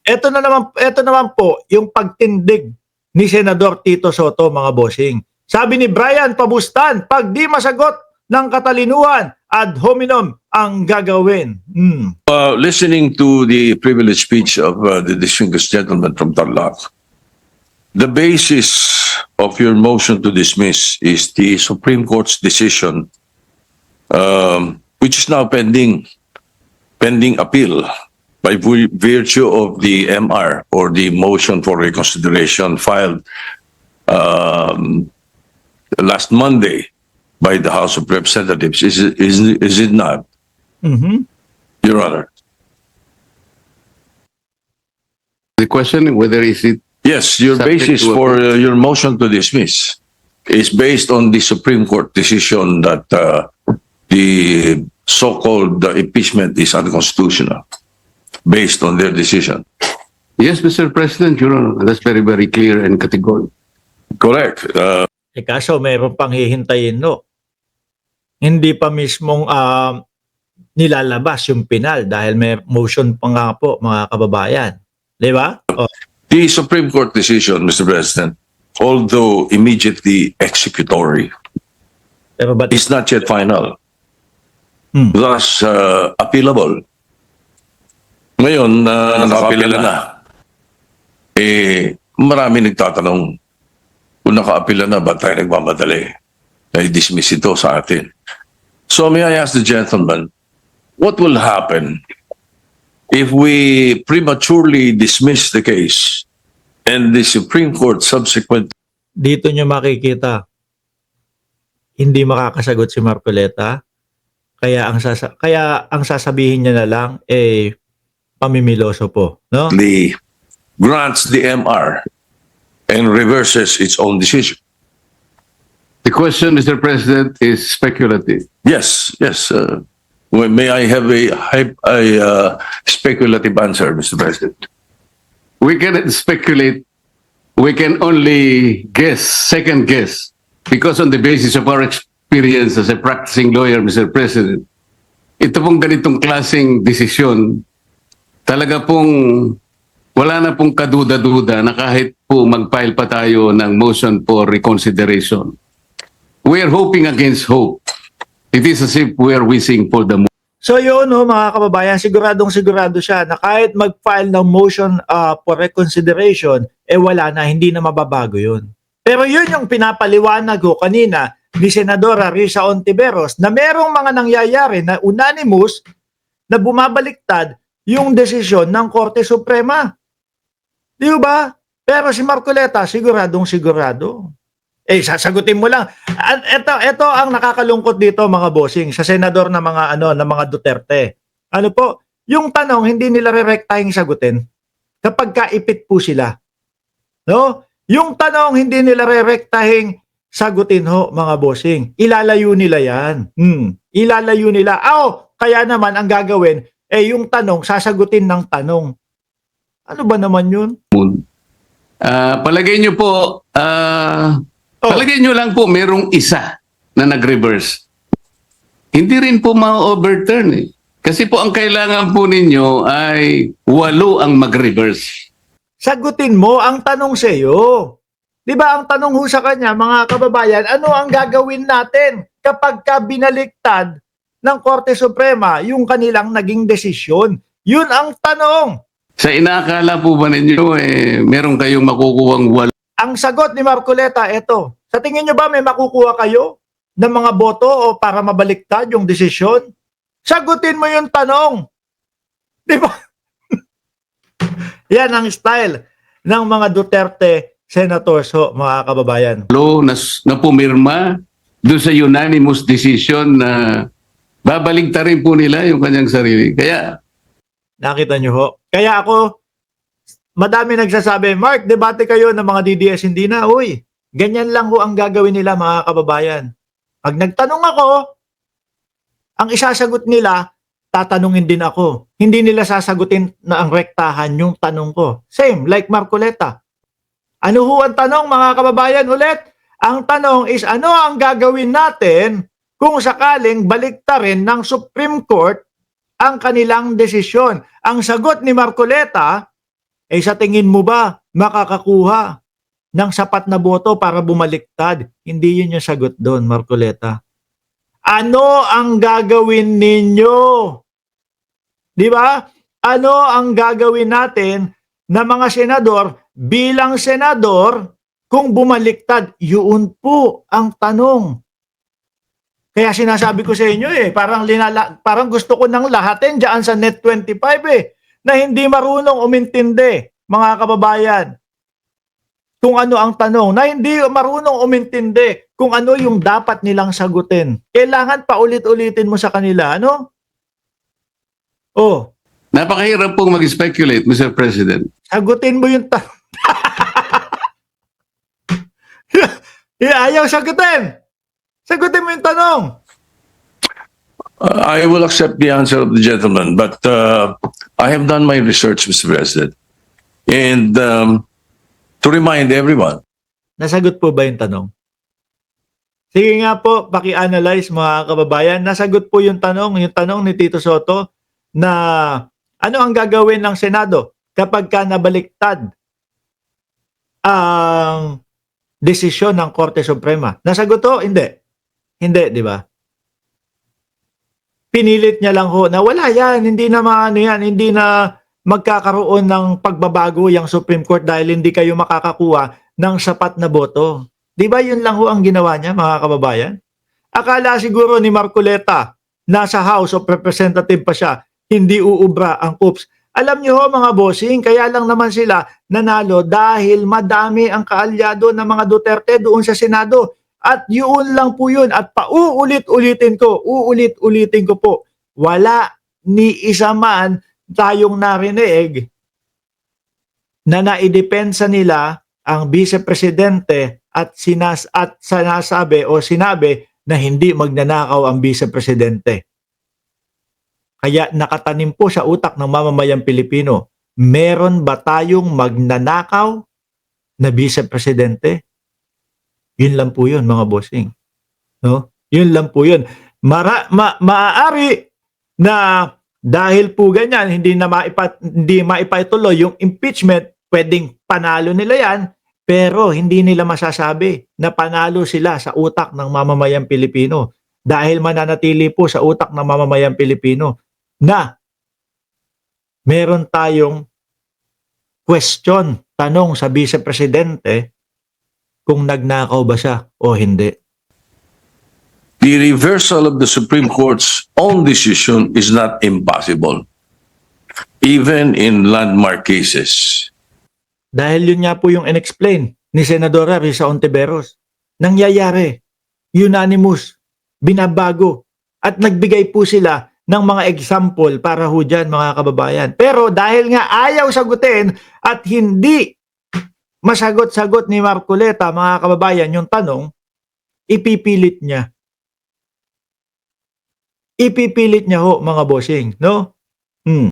ito naman po yung pagtindig ni Senador Tito Soto, mga bossing. Sabi ni Brian Pabustan, pag di masagot ng katalinuhan, ad hominem ang gagawin. Listening to the privileged speech of the distinguished gentleman from Tarlac, the basis of your motion to dismiss is the Supreme Court's decision, which is now pending appeal by virtue of the MR or the motion for reconsideration filed last Monday by the House of Representatives. Is it not, Your Honor? The question whether is it Yes, your subject basis to for your motion to dismiss is based on the Supreme Court decision that the so-called impeachment is unconstitutional, based on their decision. Yes, Mr. President, Your Honor, that's very, very clear and categorical. Correct. Kaso mayroon pang hihintayin, no? Hindi pa mismong nilalabas yung pinal dahil may motion pa nga po, mga kababayan. Di ba? The Supreme Court decision, Mr. President, although immediately executory, Pero ba't is not yet final. Thus, appealable. Ngayon, naka-appeal na. Marami nagtatanong, kung naka-appeal na, ba't tayo nagmamadali? I-dismiss ito sa atin. So may I ask the gentleman, what will happen if we prematurely dismiss the case and the Supreme Court subsequently? dito nyo makikita, hindi makakasagot si Marcoleta, kaya ang sasabihin niya na lang, pamimiloso po. No? Grants the MR and reverses its own decision. The question, Mr. President, is speculative. Yes. May I have a speculative answer, Mr. President? We cannot speculate. We can only guess, second guess, because on the basis of our experience as a practicing lawyer, Mr. President, ito pong ganitong klaseng desisyon, talaga pong wala na pong kaduda-duda na kahit po mag-file pa tayo ng motion for reconsideration. We are hoping against hope. It is as if we are wishing for the moon. So yun, no, mga kababayan, sigurado siya na kahit mag-file ng motion for reconsideration, wala na, hindi na mababago yun. Pero yun yung pinapaliwanag ko kanina ni Senadora Risa Ontiveros na merong mga nangyayari na unanimous na bumabaliktad yung desisyon ng Korte Suprema. Di ba? Pero si Marcoleta, sigurado. Sasagutin mo lang. Ito ang nakakalungkot dito, mga bossing, sa senador na mga Duterte. Ano po? Yung tanong hindi nila rerektahing sagutin kapag kaipit po sila. No? Yung tanong hindi nila rerektahing sagutin ho, mga bossing. Ilalayo nila 'yan. Ilalayo nila. Kaya naman ang gagawin yung tanong sasagutin ng tanong. Ano ba naman 'yun? Palagay nyo po, palagay nyo lang po merong isa na nag-reverse. Hindi rin po ma-overturn eh. Kasi po ang kailangan po ninyo ay 8 ang mag-reverse. Sagutin mo ang tanong sa iyo. 'Di ba ang tanong ho sa kanya, mga kababayan, ano ang gagawin natin kapag binaliktad ng Korte Suprema yung kanilang naging desisyon? Yun ang tanong. Sa inaakala po ba ninyo meron kayong makukuhang 8? Ang sagot ni Marcoleta, eto. Sa tingin nyo ba may makukuha kayo ng mga boto o para mabaliktad yung desisyon? Sagutin mo yung tanong. Di ba? Yan ang style ng mga Duterte senators, mga kababayan. Na pumirma doon sa unanimous decision na babaligtarin po nila yung kanyang sarili. Kaya nakita nyo ho. Kaya ako, madami nagsasabi, Mark, debate kayo ng mga DDS, hindi na. Uy, ganyan lang ho ang gagawin nila, mga kababayan. Pag nagtanong ako, ang isasagot nila, tatanungin din ako. Hindi nila sasagutin na ang rektahan yung tanong ko. Same, like Marcoleta. Ano ho ang tanong, mga kababayan, ulit? Ang tanong is, ano ang gagawin natin kung sakaling baliktarin ng Supreme Court ang kanilang desisyon? Ang sagot ni Marcoleta, sa tingin mo ba makakakuha ng sapat na boto para bumaliktad? Hindi yun yung sagot doon, Marcoleta. Ano ang gagawin ninyo? Di ba? Ano ang gagawin natin na mga senador bilang senador kung bumaliktad? Yun po ang tanong. Kaya sinasabi ko sa inyo parang gusto ko nang lahatin dyan sa Net 25 na hindi marunong umintindi, mga kababayan. Kung ano ang tanong, na hindi marunong umintindi kung ano yung dapat nilang sagutin. Kailangan paulit-ulitin mo sa kanila, ano? Oh, Napakahirap pong mag-speculate, Mr. President. sagutin mo yung tanong. Ayaw sagutin. Sagutin mo yung tanong. I will accept the answer of the gentleman, but I have done my research, Mr. President. And to remind everyone, Nasagot po ba yung tanong? Sige nga po, paki-analyze mga kababayan. Nasagot po yung tanong ni Tito Soto na ano ang gagawin ng Senado kapag ka nabaliktad ang desisyon ng Korte Suprema. Nasagot to? Hindi. Hindi, di ba? Pinilit niya lang ho na wala yan, hindi na maano yan, hindi na magkakaroon ng pagbabago yung Supreme Court dahil hindi kayo makakakuha ng sapat na boto. Di ba yun lang ho ang ginawa niya, mga kababayan? Akala siguro ni Marcoleta, nasa House of Representative pa siya, hindi uubra ang KUPS. Alam niyo ho mga bossing, kaya lang naman sila nanalo dahil madami ang kaalyado ng mga Duterte doon sa Senado. At yun lang po yun. At uulit-ulitin ko po, wala ni isa man tayong narinig na naidepensa nila ang vice-presidente at sinasabi o sinabi na hindi magnanakaw ang vice-presidente. Kaya nakatanim po sa utak ng mamamayang Pilipino, meron ba tayong magnanakaw na vice-presidente? Yun lang po yun, mga bossing. No? Yun lang po yun. Maaari na dahil po ganyan, hindi maipaituloy yung impeachment, pwedeng panalo nila yan, pero hindi nila masasabi na panalo sila sa utak ng mamamayang Pilipino. Dahil mananatili po sa utak ng mamamayang Pilipino na meron tayong tanong sa vice-presidente kung nagnakaw ba siya o hindi. the reversal of the Supreme Court's own decision is not impossible, even in landmark cases. Dahil yun nga po yung inexplain ni Senadora Risa Ontiveros. Nangyayari, unanimous, binabago, at nagbigay po sila ng mga example para ho dyan, mga kababayan. Pero dahil nga ayaw sagutin at hindi masagot-sagot ni Marcoleta, mga kababayan, yung tanong, ipipilit niya. Ipipilit niya ho, mga bossing, no?